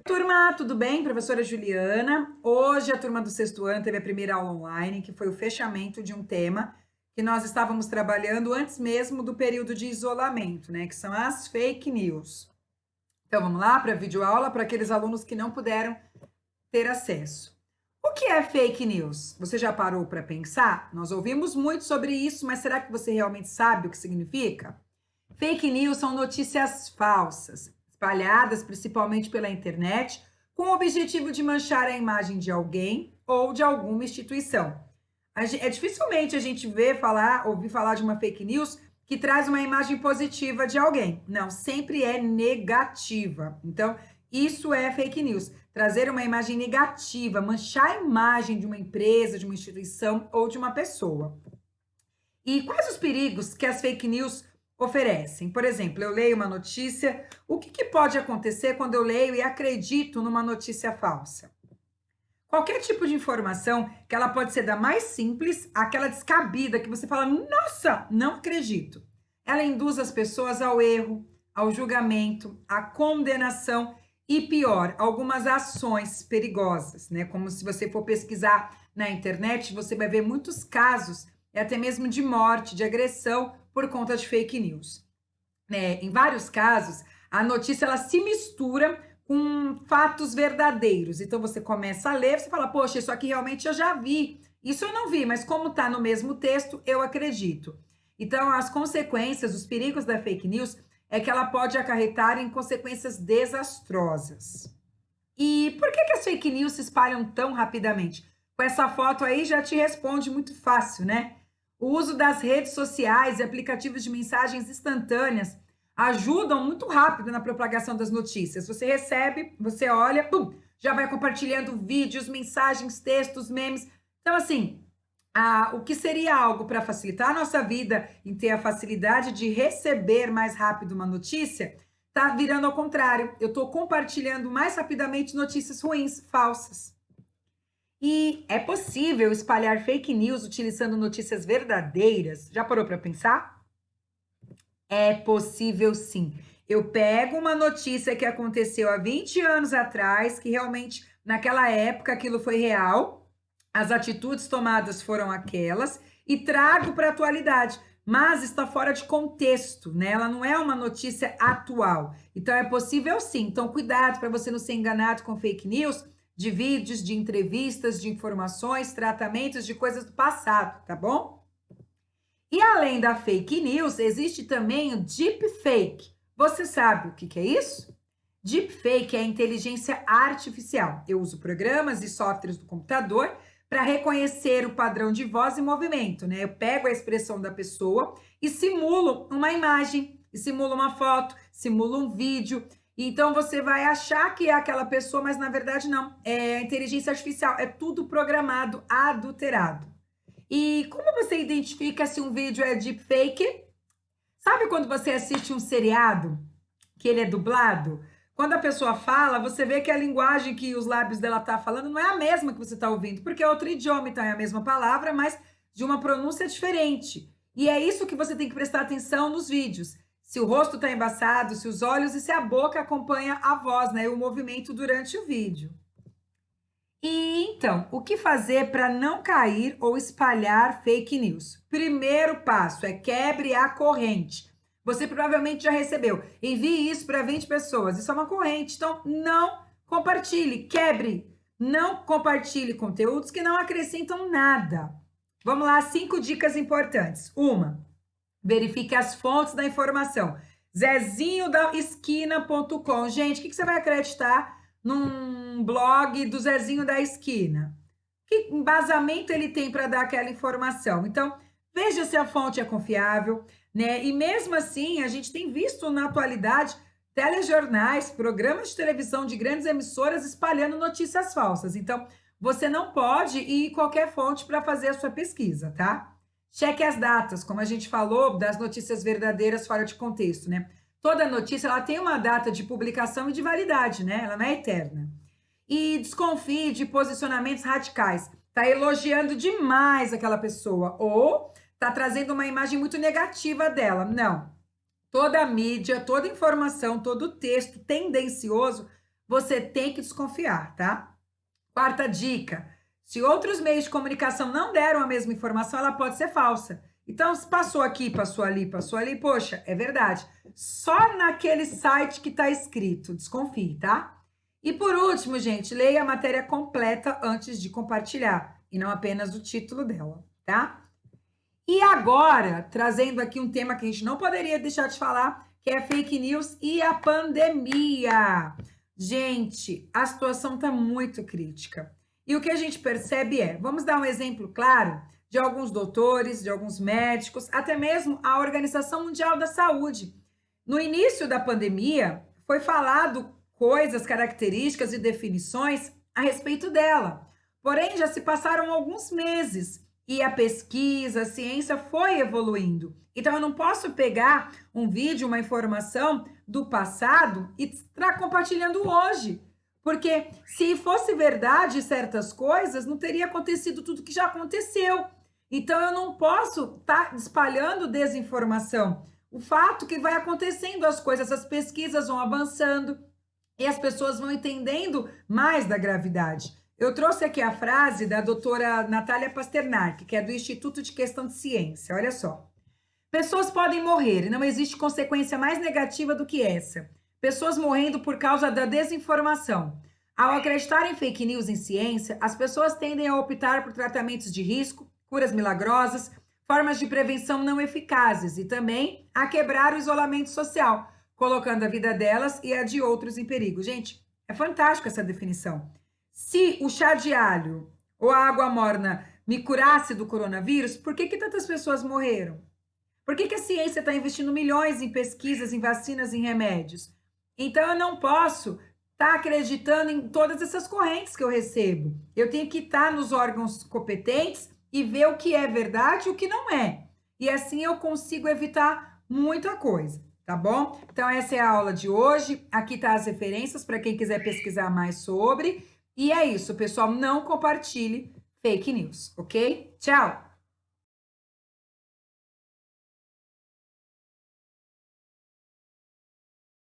Turma, tudo bem? Professora Juliana. Hoje a turma do sexto ano teve a primeira aula online, que foi o fechamento de um tema que nós estávamos trabalhando antes mesmo do período de isolamento, né? Que são as fake news. Então vamos lá para a videoaula para aqueles alunos que não puderam ter acesso. O que é fake news? Você já parou para pensar? Nós ouvimos muito sobre isso, mas será que você realmente sabe o que significa? Fake news são notícias falsas, espalhadas principalmente pela internet, com o objetivo de manchar a imagem de alguém ou de alguma instituição. Dificilmente a gente ouvir falar de uma fake news que traz uma imagem positiva de alguém. Não, sempre é negativa. Então, isso é fake news. Trazer uma imagem negativa, manchar a imagem de uma empresa, de uma instituição ou de uma pessoa. E quais os perigos que as fake news oferecem? Por exemplo, eu leio uma notícia, o que pode acontecer quando eu leio e acredito numa notícia falsa? Qualquer tipo de informação, que ela pode ser da mais simples àquela descabida, que você fala, nossa, não acredito. Ela induz as pessoas ao erro, ao julgamento, à condenação e, pior, algumas ações perigosas, né? Como se você for pesquisar na internet, você vai ver muitos casos, até mesmo de morte, de agressão, por conta de fake news. Em vários casos, a notícia ela se mistura com fatos verdadeiros. Então, você começa a ler, você fala, poxa, isso aqui realmente eu já vi. Isso eu não vi, mas como está no mesmo texto, eu acredito. Então, as consequências, os perigos da fake news é que ela pode acarretar em consequências desastrosas. E por que as fake news se espalham tão rapidamente? Com essa foto aí já te responde muito fácil, né? O uso das redes sociais e aplicativos de mensagens instantâneas ajudam muito rápido na propagação das notícias. Você recebe, você olha, pum, já vai compartilhando vídeos, mensagens, textos, memes. Então, assim, o que seria algo para facilitar a nossa vida em ter a facilidade de receber mais rápido uma notícia, tá virando ao contrário. Eu estou compartilhando mais rapidamente notícias ruins, falsas. E é possível espalhar fake news utilizando notícias verdadeiras? Já parou para pensar? É possível sim. Eu pego uma notícia que aconteceu há 20 anos atrás, que realmente naquela época aquilo foi real, as atitudes tomadas foram aquelas, e trago para a atualidade, mas está fora de contexto, né? Ela não é uma notícia atual. Então é possível sim. Então cuidado para você não ser enganado com fake news, de vídeos, de entrevistas, de informações, tratamentos de coisas do passado, tá bom? E além da fake news, existe também o deepfake. Você sabe o que é isso? Deepfake é inteligência artificial. Eu uso programas e softwares do computador para reconhecer o padrão de voz e movimento, né? Eu pego a expressão da pessoa e simulo uma imagem, e simulo uma foto, simulo um vídeo. Então você vai achar que é aquela pessoa, mas na verdade não. É inteligência artificial, é tudo programado, adulterado. E como você identifica se um vídeo é deepfake? Sabe quando você assiste um seriado, que ele é dublado? Quando a pessoa fala, você vê que a linguagem que os lábios dela tá falando não é a mesma que você tá ouvindo, porque é outro idioma, então é a mesma palavra, mas de uma pronúncia diferente. E é isso que você tem que prestar atenção nos vídeos. Se o rosto tá embaçado, se os olhos e se a boca acompanha a voz, né? E o movimento durante o vídeo. E então, o que fazer para não cair ou espalhar fake news? Primeiro passo é quebre a corrente. Você provavelmente já recebeu. Envie isso para 20 pessoas. Isso é uma corrente. Então, não compartilhe, quebre. Não compartilhe conteúdos que não acrescentam nada. Vamos lá, 5 dicas importantes. Uma, verifique as fontes da informação. Zezinhodaesquina.com. Gente, o que você vai acreditar num blog do Zezinho da Esquina? Que embasamento ele tem para dar aquela informação? Então, veja se a fonte é confiável, né? E mesmo assim, a gente tem visto na atualidade telejornais, programas de televisão de grandes emissoras espalhando notícias falsas. Então, você não pode ir em qualquer fonte para fazer a sua pesquisa, tá? Cheque as datas, como a gente falou, das notícias verdadeiras fora de contexto, né? Toda notícia, ela tem uma data de publicação e de validade, né? Ela não é eterna. E desconfie de posicionamentos radicais. Tá elogiando demais aquela pessoa ou está trazendo uma imagem muito negativa dela. Não. Toda mídia, toda informação, todo texto tendencioso, você tem que desconfiar, tá? Quarta dica: se outros meios de comunicação não deram a mesma informação, ela pode ser falsa. Então, se passou aqui, passou ali, poxa, é verdade. Só naquele site que está escrito, desconfie, tá? E por último, gente, leia a matéria completa antes de compartilhar, e não apenas o título dela, tá? E agora, trazendo aqui um tema que a gente não poderia deixar de falar, que é fake news e a pandemia. Gente, a situação está muito crítica. E o que a gente percebe vamos dar um exemplo claro de alguns doutores, de alguns médicos, até mesmo a Organização Mundial da Saúde. No início da pandemia, foi falado coisas, características e definições a respeito dela. Porém, já se passaram alguns meses e a pesquisa, a ciência foi evoluindo. Então, eu não posso pegar um vídeo, uma informação do passado e estar compartilhando hoje. Porque se fosse verdade certas coisas, não teria acontecido tudo que já aconteceu. Então, eu não posso estar espalhando desinformação. O fato que vai acontecendo as coisas, as pesquisas vão avançando e as pessoas vão entendendo mais da gravidade. Eu trouxe aqui a frase da doutora Natália Pasternak, que é do Instituto de Questão de Ciência. Olha só. Pessoas podem morrer e não existe consequência mais negativa do que essa. Pessoas morrendo por causa da desinformação. Ao acreditar em fake news em ciência, as pessoas tendem a optar por tratamentos de risco, curas milagrosas, formas de prevenção não eficazes e também a quebrar o isolamento social, colocando a vida delas e a de outros em perigo. Gente, é fantástico essa definição. Se o chá de alho ou a água morna me curasse do coronavírus, por que tantas pessoas morreram? Por que a ciência está investindo milhões em pesquisas, em vacinas, em remédios? Então, eu não posso estar acreditando em todas essas correntes que eu recebo. Eu tenho que estar nos órgãos competentes e ver o que é verdade e o que não é. E assim eu consigo evitar muita coisa, tá bom? Então, essa é a aula de hoje. Aqui tá as referências para quem quiser pesquisar mais sobre. E é isso, pessoal. Não compartilhe fake news, ok? Tchau!